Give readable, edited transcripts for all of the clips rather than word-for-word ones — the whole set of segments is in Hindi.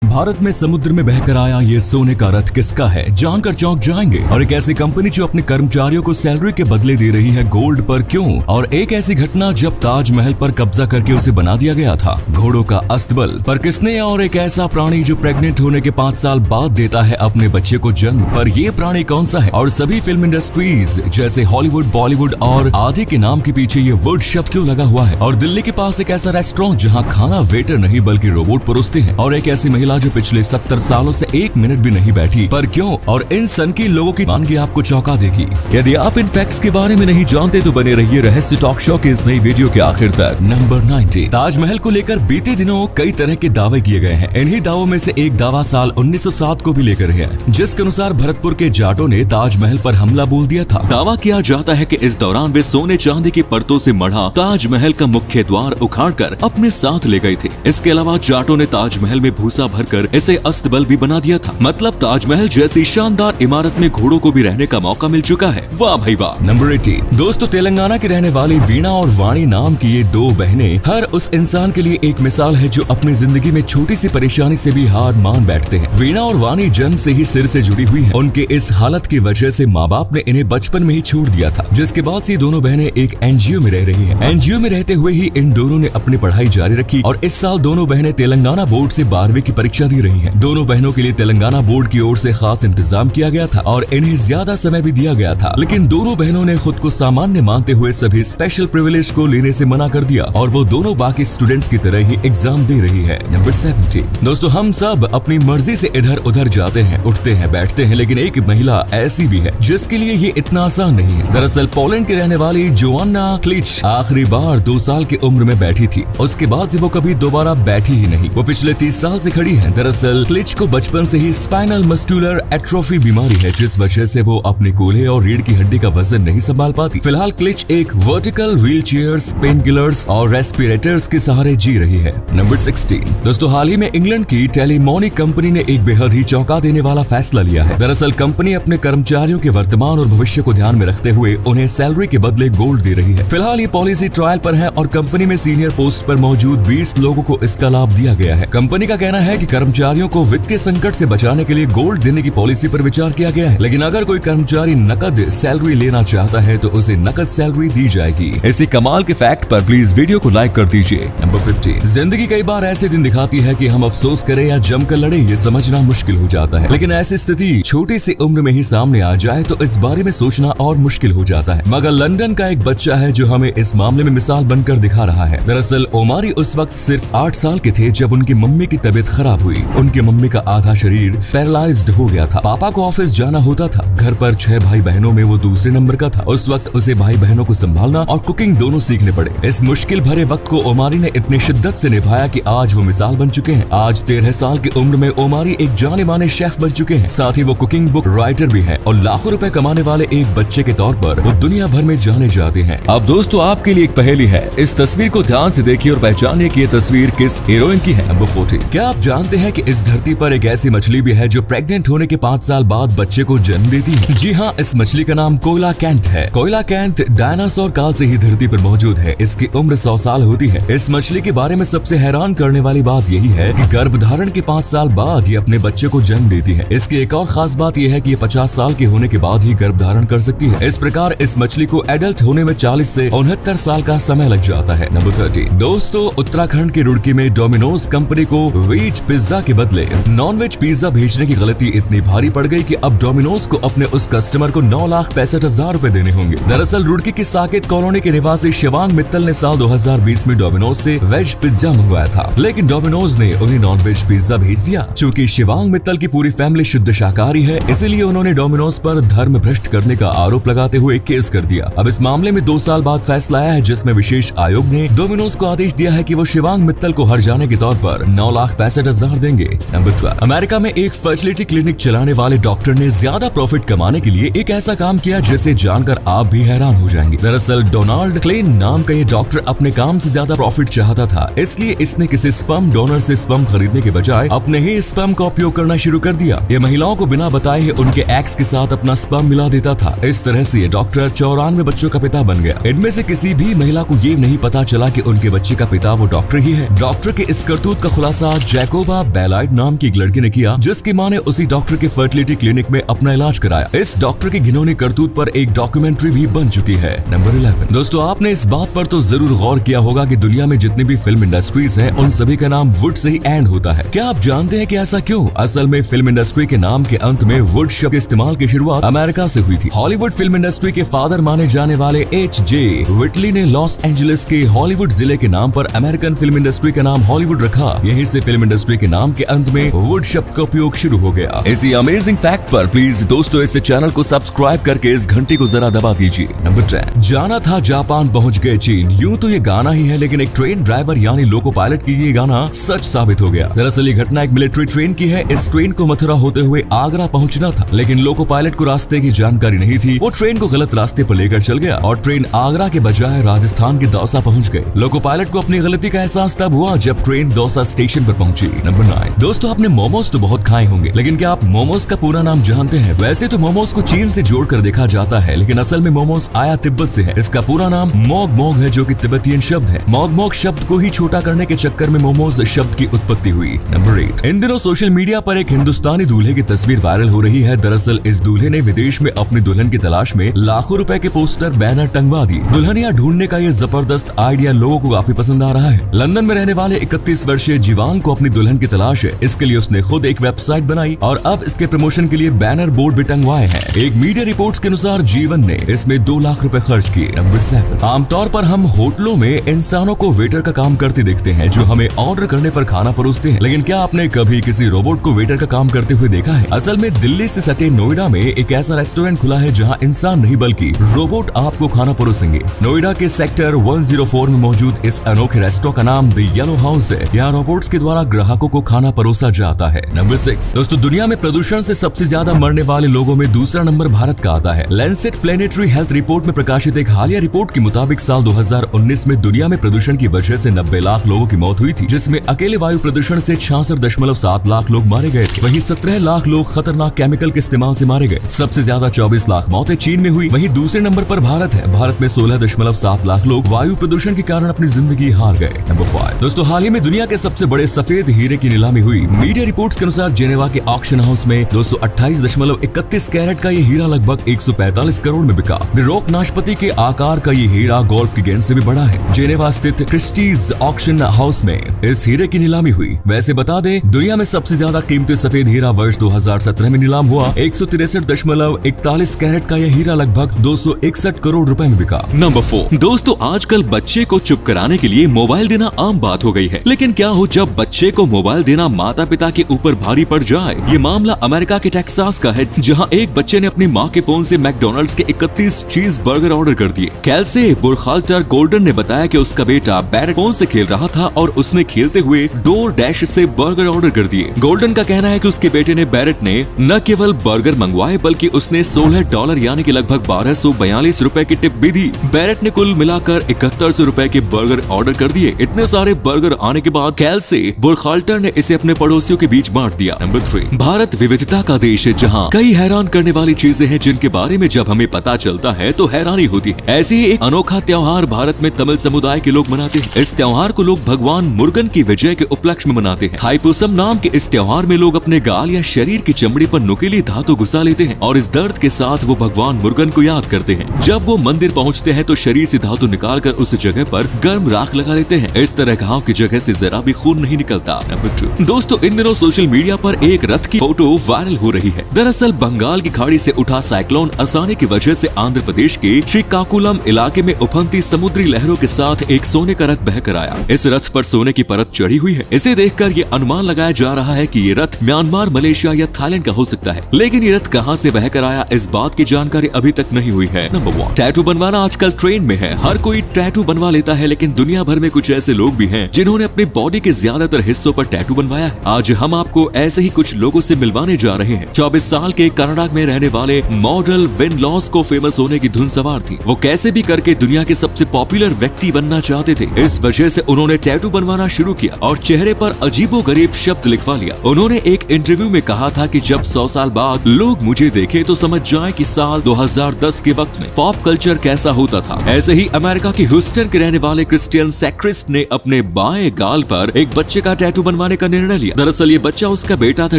भारत में समुद्र में बहकर आया ये सोने का रथ किसका है, जानकर चौंक जाएंगे। और एक ऐसी कंपनी जो अपने कर्मचारियों को सैलरी के बदले दे रही है गोल्ड पर, क्यों? और एक ऐसी घटना जब ताजमहल पर कब्जा करके उसे बना दिया गया था। घोड़ों का अस्तबल पर किसने? और एक ऐसा प्राणी जो प्रेग्नेंट होने के 5 साल बाद देता है अपने बच्चे को जन्म, पर ये प्राणी कौन सा है? और सभी फिल्म इंडस्ट्रीज जैसे हॉलीवुड, बॉलीवुड और आदि के नाम के पीछे ये वुड शब्द क्यों लगा हुआ है? और दिल्ली के पास एक ऐसा रेस्टोरेंट जहाँ खाना वेटर नहीं बल्कि रोबोट परोसते हैं। और एक ऐसी महिला जो पिछले 70 सालों से 1 मिनट भी नहीं बैठी, पर क्यों? और इन सनकी लोगों की मानगी आपको चौंका देगी। यदि आप इन फैक्ट्स के बारे में नहीं जानते तो बने रहिए रहस्य टॉक शो के इस नई वीडियो के आखिर तक। नंबर 90। ताजमहल को लेकर बीते दिनों कई तरह के दावे किए गए हैं। इन्हीं दावों में से एक दावा साल 1907 को भी लेकर है, जिसके अनुसार भरतपुर के जाटों ने ताजमहल पर हमला बोल दिया था। दावा किया जाता है कि इस दौरान वे सोने चांदी की परतों से मढ़ा ताजमहल का मुख्य द्वार उखाड़कर अपने साथ ले गए थे। इसके अलावा जाटों ने ताजमहल में भूसा भरकर इसे अस्तबल भी बना दिया था। मतलब ताजमहल जैसी शानदार इमारत में घोड़ों को भी रहने का मौका मिल चुका है। वाह भाई वाह। नंबर 80। दोस्तों, तेलंगाना की रहने वाली वीणा और वाणी नाम की ये 2 बहनें हर उस इंसान के लिए एक मिसाल है जो अपनी जिंदगी में छोटी सी परेशानी से भी हार मान बैठते हैं। वीणा और वाणी जन्म से ही सिर से जुड़ी हुई है। उनके इस हालत की वजह से माँ बाप ने इन्हें बचपन में ही छोड़ दिया था, जिसके बाद से दोनों बहनें एक एनजीओ में रह रही है। एनजीओ में रहते हुए ही इन दोनों ने अपनी पढ़ाई जारी रखी और इस साल दोनों बहनें तेलंगाना बोर्ड से 12वीं की परीक्षा दी रही है। दोनों बहनों के लिए तेलंगाना बोर्ड की ओर से खास इंतजाम किया गया था और इन्हें ज्यादा समय भी दिया गया था, लेकिन दोनों बहनों ने खुद को सामान्य मानते हुए सभी स्पेशल प्रिविलेज को लेने से मना कर दिया और वो दोनों बाकी स्टूडेंट्स की तरह ही एग्जाम दे रही है। नंबर 70। दोस्तों, हम सब अपनी मर्जी से इधर उधर जाते हैं, उठते हैं, बैठते हैं, लेकिन एक महिला ऐसी भी है जिसके लिए ये इतना आसान नहीं है। दरअसल पोलैंड की रहने वाली जोआना क्लिच आखिरी बार 2 साल की उम्र में बैठी थी। उसके बाद से वो कभी दोबारा बैठी ही नहीं। वो पिछले 30 साल से खड़ी है। दरअसल क्लिच को बचपन से ही स्पाइनल मस्कुलर एट्रोफी बीमारी है, जिस वजह से वो अपने कूल्हे और रीढ़ की हड्डी का वजन नहीं संभाल पाती। फिलहाल क्लिच एक vertical wheel chairs, pain killers और रेस्पिरेटर्स के सहारे जी रही है। नंबर 16। दोस्तों, हाल ही में इंग्लैंड की टेलीमोनी कंपनी ने एक बेहद ही चौंका देने वाला फैसला लिया है। दरअसल कंपनी अपने कर्मचारियों के वर्तमान और भविष्य को ध्यान में रखते हुए उन्हें सैलरी के बदले गोल्ड दे रही है। फिलहाल ये पॉलिसी ट्रायल पर है और कंपनी में सीनियर पोस्ट पर मौजूद 20 लोगों को इसका लाभ दिया गया है। कंपनी का कहना है कि कर्मचारियों को वित्तीय संकट से बचाने के लिए गोल्ड देने की पॉलिसी पर विचार किया गया है, लेकिन अगर कोई कर्मचारी नकद सैलरी लेना चाहता है तो उसे नकद सैलरी दी जाएगी। इसी कमाल के फैक्ट पर प्लीज वीडियो को लाइक कर दीजिए। नंबर 15। जिंदगी कई बार ऐसे दिन दिखाती है कि हम अफसोस करें या जमकर लड़े ये समझना मुश्किल हो जाता है, लेकिन ऐसी स्थिति छोटी सी उम्र में ही सामने आ जाए तो इस बारे में सोचना और मुश्किल हो जाता है। मगर लंदन का एक बच्चा है जो हमें इस मामले में मिसाल बनकर दिखा रहा है। दरअसल ओमारी उस वक्त सिर्फ 8 साल के थे जब उनकी मम्मी की तबीयत खराब हुई। उनकी मम्मी का आधा शरीर पैरालाइज्ड हो गया था। पापा को ऑफिस जाना होता था। घर पर 6 भाई बहनों में वो दूसरे नंबर का था। उस वक्त उसे भाई बहनों को संभालना और कुकिंग दोनों सीखने पड़े। इस मुश्किल भरे वक्त को ओमारी ने इतनी शिद्दत से निभाया कि आज वो मिसाल बन चुके हैं। आज 13 साल की उम्र में ओमारी एक जाने माने शेफ बन चुके हैं। साथ ही वो कुकिंग बुक राइटर भी है और लाखों रुपए कमाने वाले एक बच्चे के तौर पर वो दुनिया भर में जाने जाते हैं। अब दोस्तों, आपके लिए एक पहेली है। इस तस्वीर को ध्यान से देखिए और पहचानिए कि ये तस्वीर किस हीरोइन की है। नंबर 40। क्या आप जानते हैं कि इस धरती पर एक ऐसी मछली भी है जो प्रेग्नेंट होने के 5 साल बाद बच्चे को जन्म देती है? जी हाँ, इस मछली का नाम कोयलाकैंथ है। कोयलाकैंथ डायनासोर काल से ही धरती पर मौजूद है। इसकी उम्र 100 साल होती है। इस मछली के बारे में सबसे हैरान करने वाली बात यही है कि गर्भधारण के 5 साल बाद ये अपने बच्चे को जन्म देती है। इसकी एक और खास बात यह है कि ये 50 साल के होने के बाद ही गर्भधारण कर सकती है। इस प्रकार इस मछली को एडल्ट होने में 40 से 69 साल का समय लग जाता है। नंबर 30। दोस्तों, उत्तराखंड के रुड़की में डोमिनोज कंपनी को वेज पिज्जा के बदले नॉन वेज पिज्जा भेजने की गलती इतनी भारी पड़ गई कि अब डोमिनोज को अपने उस कस्टमर को 9,65,000 रुपए देने होंगे। दरअसल रुड़की की साकेत कॉलोनी के निवासी शिवांग मित्तल ने साल 2020 में डोमिनोज से वेज पिज्जा मंगवाया था, लेकिन डोमिनोज ने उन्हें नॉन वेज पिज्जा भेज दिया। चूंकि शिवांग मित्तल की पूरी फैमिली शुद्ध शाकाहारी है, इसीलिए उन्होंने डोमिनोज पर धर्म भ्रष्ट करने का आरोप लगाते हुए केस कर दिया। अब इस मामले में 2 साल बाद फैसला आया है, जिसमें विशेष आयोग ने डोमिनोज को आदेश दिया है कि वो शिवांग मित्तल को हर जाने के तौर पर 9,65,000 देंगे। नंबर 12। अमेरिका में एक फर्टिलिटी क्लिनिक चलाने वाले डॉक्टर ने ज्यादा प्रॉफिट कमाने के लिए एक ऐसा काम किया जिसे जानकर आप भी हैरान हो जाएंगे। दरअसल डोनाल्ड क्लेन नाम का ये डॉक्टर अपने काम से ज्यादा प्रॉफिट चाहता था, इसलिए इसने किसी स्पर्म डोनर से स्पर्म खरीदने के बजाय अपने ही स्पर्म का उपयोग करना शुरू कर दिया। ये महिलाओं को बिना बताए ही उनके एक्स के साथ अपना स्पर्म मिला देता था। इस तरह से ये डॉक्टर 94 बच्चों का पिता बन गया। इनमें से किसी भी महिला को ये नहीं पता चला कि उनके बच्चे का पिता वो डॉक्टर ही है। डॉक्टर के इस करतूत का खुलासा जैकोब नोबा बेलाइट नाम की एक लड़की ने किया, जिसकी मां ने उसी डॉक्टर के फर्टिलिटी क्लिनिक में अपना इलाज कराया। इस डॉक्टर की घिनौनी करतूत पर एक डॉक्यूमेंट्री भी बन चुकी है। नंबर 11। दोस्तों, आपने इस बात पर तो जरूर गौर किया होगा कि दुनिया में जितनी भी फिल्म इंडस्ट्रीज हैं, उन सभी का नाम वुड से ही एंड होता है। क्या आप जानते हैं कि ऐसा क्यों? असल में फिल्म इंडस्ट्री के नाम के अंत में वुड शब्द के इस्तेमाल की शुरुआत अमेरिका से हुई थी। हॉलीवुड फिल्म इंडस्ट्री के फादर माने जाने वाले H.J. विटली ने लॉस एंजलिस के हॉलीवुड जिले के नाम पर अमेरिकन फिल्म इंडस्ट्री का नाम हॉलीवुड रखा। यहीं से फिल्म इंडस्ट्री के नाम के अंत में वुड शब्द का उपयोग शुरू हो गया। इसी अमेजिंग फैक्ट पर प्लीज दोस्तों इस चैनल को सब्सक्राइब करके इस घंटी को जरा दबा दीजिए। नंबर 10। जाना था जापान पहुंच गए चीन। यूं तो ये गाना ही है, लेकिन एक ट्रेन ड्राइवर यानी लोको पायलट की ये गाना सच साबित हो गया। दरअसल ये घटना एक मिलिट्री ट्रेन की है। इस ट्रेन को मथुरा होते हुए आगरा पहुंचना था, लेकिन लोको पायलट को रास्ते की जानकारी नहीं थी। वो ट्रेन को गलत रास्ते पर लेकर चल गया और ट्रेन आगरा के बजाय राजस्थान के दौसा पहुंच गई। लोको पायलट को अपनी गलती का एहसास तब हुआ जब ट्रेन दौसा स्टेशन पर पहुंची। नंबर 9। दोस्तों, आपने मोमोज तो बहुत खाए होंगे, लेकिन क्या आप मोमोज का पूरा नाम जानते हैं? वैसे तो मोमोज को चीन से जोड़कर देखा जाता है, लेकिन असल में मोमोज आया तिब्बत से है। इसका पूरा नाम मोग मोग है, जो कि तिब्बतियन शब्द है। मोग मोग शब्द को ही छोटा करने के चक्कर में मोमोज शब्द की उत्पत्ति हुई। नंबर 8। इन दिनों सोशल मीडिया पर एक हिंदुस्तानी दूल्हे की तस्वीर वायरल हो रही है। दरअसल इस दूल्हे ने विदेश में अपनी दुल्हन की तलाश में लाखों रुपए के पोस्टर बैनर टंगवा दिए। दुल्हनिया ढूंढने का ये जबरदस्त आइडिया लोगों को काफी पसंद आ रहा है। लंदन में रहने वाले 31 वर्षीय जीवान को अपनी दुल्हन की तलाश है। इसके लिए उसने खुद एक वेबसाइट बनाई और अब इसके प्रमोशन के लिए बैनर बोर्ड भी टंगवाए हैं। एक मीडिया रिपोर्ट्स के अनुसार जीवन ने इसमें 2 लाख रुपए खर्च किए। नंबर 7। आमतौर पर हम होटलों में इंसानों को वेटर का काम करते देखते हैं, जो हमें ऑर्डर करने पर खाना परोसते हैं, लेकिन क्या आपने कभी किसी रोबोट को वेटर का काम करते हुए देखा है? असल में दिल्ली से सटे नोएडा में एक ऐसा रेस्टोरेंट खुला है जहां इंसान नहीं बल्कि रोबोट आपको खाना परोसेंगे। नोएडा के सेक्टर 104 में मौजूद इस अनोखे रेस्टोरेंट का नाम द येलो हाउस है। यहाँ रोबोट्स के द्वारा ग्राहकों को खाना परोसा जाता है। नंबर 6। दोस्तों, दुनिया में प्रदूषण से सबसे ज्यादा मरने वाले लोगों में दूसरा नंबर भारत का आता है। लैंसेट प्लेनेटरी हेल्थ रिपोर्ट में प्रकाशित एक हालिया रिपोर्ट के मुताबिक साल 2019 में दुनिया में प्रदूषण की वजह से 90 लाख लोगों की मौत हुई थी, जिसमें अकेले वायु प्रदूषण से 66.7 लाख लोग मारे गए थे। वहीं 17 लाख लोग खतरनाक केमिकल के इस्तेमाल से मारे गए। सबसे ज्यादा 24 लाख मौतें चीन में हुई। वहीं दूसरे नंबर पर भारत है। भारत में 16.7 लाख लोग वायु प्रदूषण के कारण अपनी जिंदगी हार गए। नंबर 5। दोस्तों, हाल ही में दुनिया के सबसे बड़े सफेद हीरे की नीलामी हुई। मीडिया रिपोर्ट्स के अनुसार जेनेवा के ऑक्शन हाउस में 228.31 कैरेट का ये हीरा लगभग 145 करोड़ में बिका। द रॉक नाशपाती के आकार का ये हीरा गोल्फ की गेंद से भी बड़ा है। जेनेवा स्थित क्रिस्टीज ऑक्शन हाउस में इस हीरे की नीलामी हुई। वैसे बता दें, दुनिया में सबसे ज्यादा कीमती सफेद हीरा वर्ष 2017 में नीलाम हुआ। 163.41 कैरेट का यह हीरा लगभग 261 करोड़ रुपए में बिका। नंबर 4। दोस्तों, आजकल बच्चे को चुप कराने के लिए मोबाइल देना आम बात हो गई है, लेकिन क्या हो जब बच्चे को मोबाइल देना माता पिता के ऊपर भारी पड़ जाए? ये मामला अमेरिका के टेक्सास का है, जहां एक बच्चे ने अपनी मां के फोन से मैकडॉनल्ड्स के 31 चीज बर्गर ऑर्डर कर दिए। कैल्से बुरखाल्टर गोल्डन ने बताया कि उसका बेटा बैरेट फोन से खेल रहा था और उसने खेलते हुए डोर डैश से बर्गर ऑर्डर कर दिए। गोल्डन का कहना है कि उसके बेटे ने बैरेट ने न केवल बर्गर मंगवाए बल्कि उसने $16 यानी कि लगभग 1242 रुपए की टिप भी दी। बैरेट ने कुल मिलाकर 7100 रुपए के बर्गर ऑर्डर कर दिए। इतने सारे बर्गर आने के बाद कैल्से बुरखाल्टर ने इसे अपने पड़ोसियों के बीच बांट दिया। नंबर 3। भारत विविधता का देश है, जहां कई हैरान करने वाली चीजें हैं जिनके बारे में जब हमें पता चलता है तो हैरानी होती है। ऐसे ही एक अनोखा त्योहार भारत में तमिल समुदाय के लोग मनाते हैं। इस त्योहार को लोग भगवान मुर्गन की विजय के उपलक्ष्य में मनाते हैं। थाईपुसम नाम के इस त्योहार में लोग अपने गाल या शरीर की चमड़ी पर नुकीली धातु घुसा लेते हैं और इस दर्द के साथ वो भगवान मुर्गन को याद करते हैं। जब वो मंदिर पहुंचते हैं तो शरीर से धातु निकालकर उस जगह पर गर्म राख लगा लेते हैं। इस तरह घाव की जगह से जरा भी खून नहीं निकलता। नंबर 2। दोस्तों, इन दिनों सोशल मीडिया पर एक रथ की फोटो वायरल हो रही है। दरअसल बंगाल की खाड़ी से उठा साइक्लोन असानी की वजह से आंध्र प्रदेश के श्रीकाकुलम इलाके में उफनती समुद्री लहरों के साथ एक सोने का रथ बहकर आया। इस रथ पर सोने की परत चढ़ी हुई है। इसे देखकर ये अनुमान लगाया जा रहा है कि ये रथ म्यांमार, मलेशिया या थाईलैंड का हो सकता है, लेकिन ये रथ कहां से बहकर आया इस बात की जानकारी अभी तक नहीं हुई है। नंबर 1। टैटू बनवाना आजकल ट्रेंड में है। हर कोई टैटू बनवा लेता है, लेकिन दुनिया भर में कुछ ऐसे लोग भी हैं जिन्होंने अपनी बॉडी के ज्यादातर हिस्सों पर टैटू बनवाया है। आज हम आपको ऐसे ही कुछ लोगों से मिलवाने जा रहे हैं। 24 साल के कनाडा में रहने वाले मॉडल विन लॉस को फेमस होने की धुन सवार थी। वो कैसे भी करके दुनिया के सबसे पॉपुलर व्यक्ति बनना चाहते थे। इस वजह से उन्होंने टैटू बनवाना शुरू किया और चेहरे पर अजीबोगरीब शब्द लिखवा लिया। उन्होंने एक इंटरव्यू में कहा था कि जब 100 साल बाद लोग मुझे देखें तो समझ जाएं कि साल 2010 के वक्त में पॉप कल्चर कैसा होता था। ऐसे ही अमेरिका के ह्यूस्टन के रहने वाले क्रिस्टियन सैक्रिस्ट ने अपने बाएं गाल पर एक बच्चे का टैटू बनवाया। बनवाने का निर्णय लिया। दरअसल ये बच्चा उसका बेटा था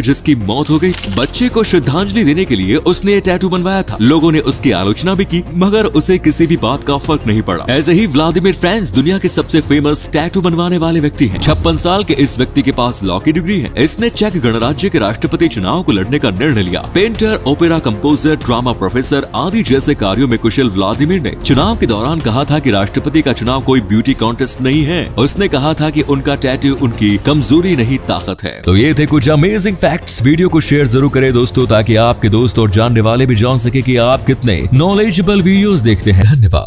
जिसकी मौत हो गई थी। बच्चे को श्रद्धांजलि देने के लिए उसने ये टैटू बनवाया था। लोगों ने उसकी आलोचना भी की मगर उसे किसी भी बात का फर्क नहीं पड़ा। ऐसे ही व्लादिमीर फ्रांस दुनिया के सबसे फेमस टैटू बनवाने वाले व्यक्ति हैं। 56 साल के इस व्यक्ति के पास लॉ की डिग्री है। इसने चेक गणराज्य के राष्ट्रपति चुनाव को लड़ने का निर्णय लिया। Painter, opera composer, drama professor आदि जैसे कार्यों में कुशल व्लादिमीर ने चुनाव के दौरान कहा था कि राष्ट्रपति का चुनाव कोई ब्यूटी कॉन्टेस्ट नहीं है। उसने कहा था कि उनका टैटू उनकी कमजोरी नहीं ताकत है। तो ये थे कुछ अमेजिंग फैक्ट्स। वीडियो को शेयर जरूर करें दोस्तों, ताकि आपके दोस्त और जानने वाले भी जान सके कि आप कितने नॉलेजेबल वीडियोस देखते हैं। धन्यवाद।